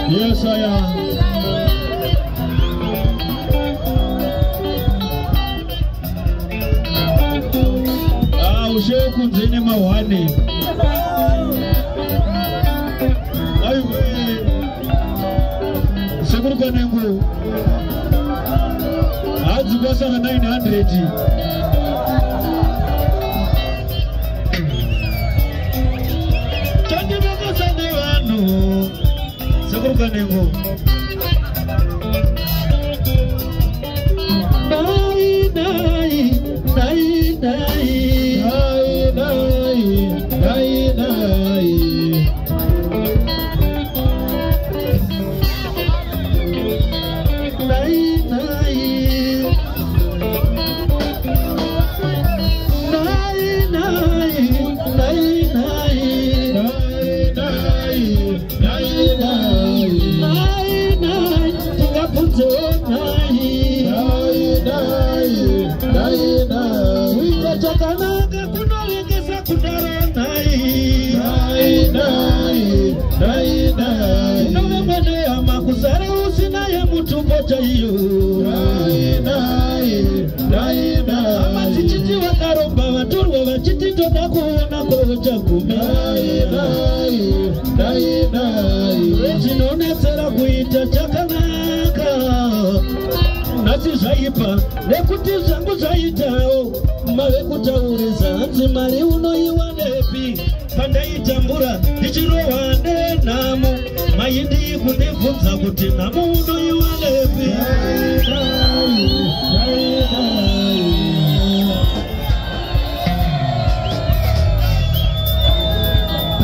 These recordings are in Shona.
Yes, I am. Usheku nzene mawane. Aiwe. Sekuru kanengu. Azi basa na 900. Chandi baka sande wanu. Sekuru kanengu. Nekuti zangu zaitao mare kutauriza nzimari unoiwanepi pandaitambura ndichirowane namu mayindi kunivunza kuti namu unoiwanepi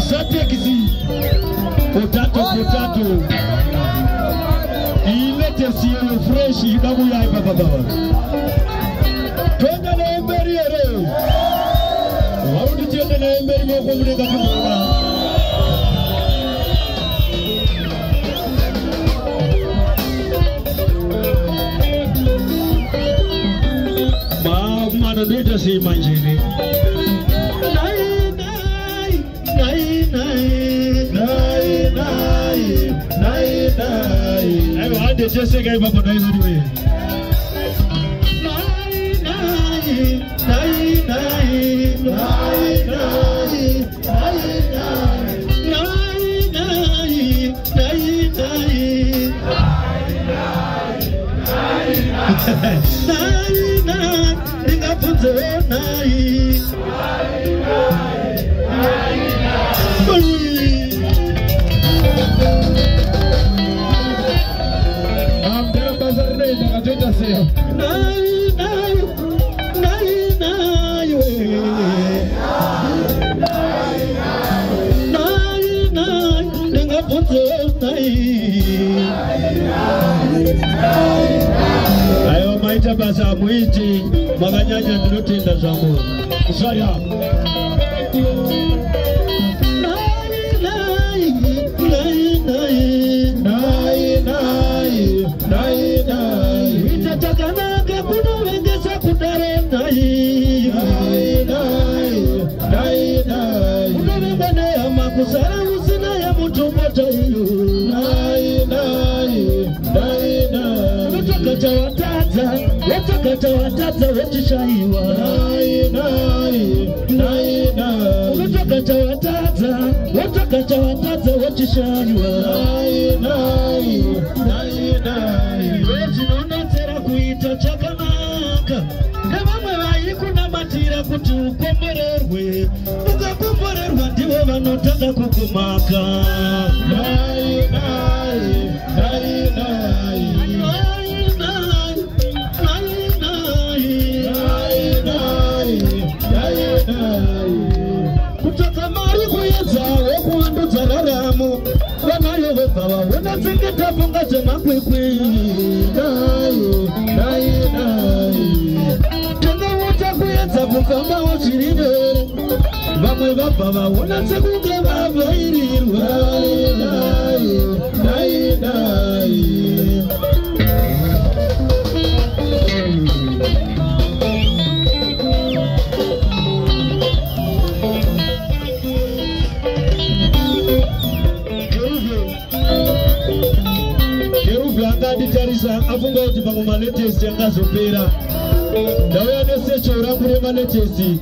Satekisi potato ilete siyo fresh ibabu ya baba. Twende na emberi ere. Warudi twende na emberi moko mlenga kumbuka. Mama ndio si manjini. Ayo ande jese ga baba na hizo niwe. Ayo maita basa mwiti maganyanya ndinotenda zangu kusari hapo Itataka kuno wengeza kudare nai sara usina ya mtu moto hiyo nai wataka watata wetishaiwa wataka watata wetishaiwa wejinona tera kuita chakamaka nevamwe vaikuna matira kuti ukomborerwe ukakomborerwa ndivo vanotanga kukumaka kutoka mari kuyedza wekuandudza raramo vanayo vebva vaona dzingetafunga dzemakwikwi tongawota kuyedza kufambawo zviri mberi vamwe vabva vaona sekunge vavhairirwa Tarisa afunga kuti pamwe maletesi yakazopera ndauya nesecho ramure maletesi